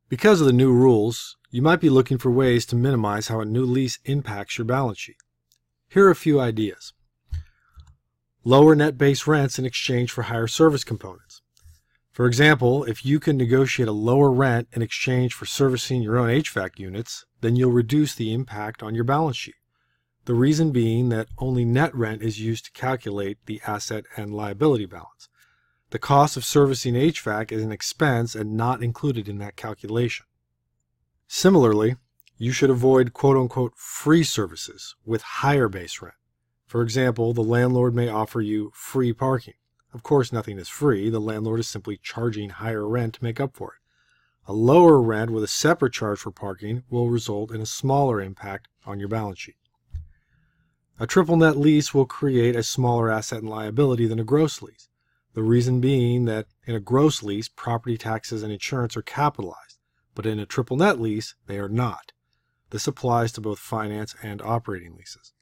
Because of the new rules, you might be looking for ways to minimize how a new lease impacts your balance sheet. Here are a few ideas. Lower net base rents in exchange for higher service components. For example, if you can negotiate a lower rent in exchange for servicing your own HVAC units, then you'll reduce the impact on your balance sheet. The reason being that only net rent is used to calculate the asset and liability balance. The cost of servicing HVAC is an expense and not included in that calculation. Similarly, you should avoid quote-unquote free services with higher base rent. For example, the landlord may offer you free parking. Of course, nothing is free. The landlord is simply charging higher rent to make up for it. A lower rent with a separate charge for parking will result in a smaller impact on your balance sheet. A triple net lease will create a smaller asset and liability than a gross lease. The reason being that in a gross lease, property taxes and insurance are capitalized, but in a triple net lease, they are not. This applies to both finance and operating leases.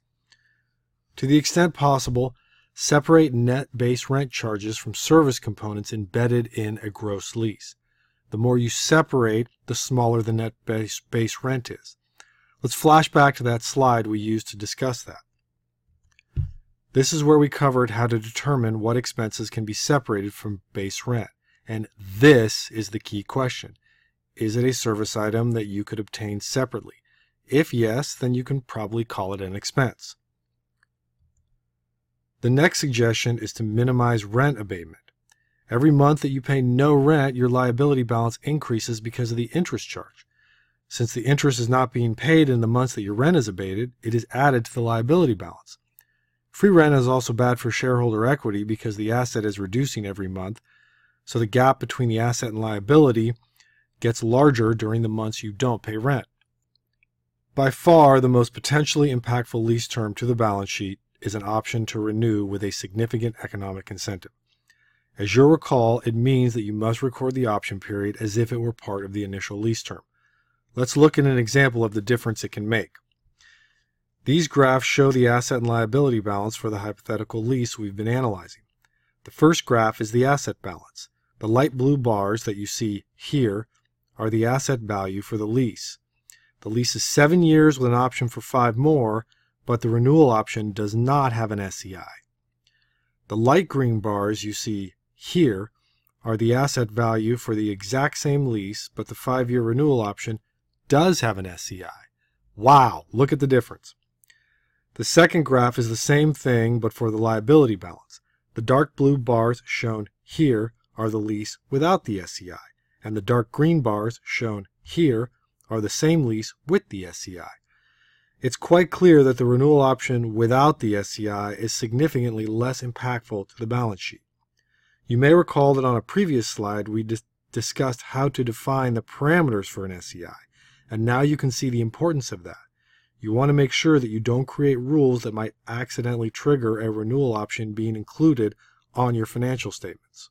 To the extent possible, separate net base rent charges from service components embedded in a gross lease. The more you separate, the smaller the net base rent is. Let's flash back to that slide we used to discuss that. This is where we covered how to determine what expenses can be separated from base rent. And this is the key question. Is it a service item that you could obtain separately? If yes, then you can probably call it an expense. The next suggestion is to minimize rent abatement. Every month that you pay no rent, your liability balance increases because of the interest charge. Since the interest is not being paid in the months that your rent is abated, it is added to the liability balance. Free rent is also bad for shareholder equity because the asset is reducing every month, so the gap between the asset and liability gets larger during the months you don't pay rent. By far, the most potentially impactful lease term to the balance sheet is an option to renew with a significant economic incentive. As you'll recall, it means that you must record the option period as if it were part of the initial lease term. Let's look at an example of the difference it can make. These graphs show the asset and liability balance for the hypothetical lease we've been analyzing. The first graph is the asset balance. The light blue bars that you see here are the asset value for the lease. The lease is 7 years with an option for 5 more, but the renewal option does not have an SEI. The light green bars you see here are the asset value for the exact same lease, but the 5-year renewal option does have an SEI. Wow, look at the difference. The second graph is the same thing, but for the liability balance. The dark blue bars shown here are the lease without the SEI, and the dark green bars shown here are the same lease with the SEI. It's quite clear that the renewal option without the SEI is significantly less impactful to the balance sheet. You may recall that on a previous slide we discussed how to define the parameters for an SEI, and now you can see the importance of that. You want to make sure that you don't create rules that might accidentally trigger a renewal option being included on your financial statements.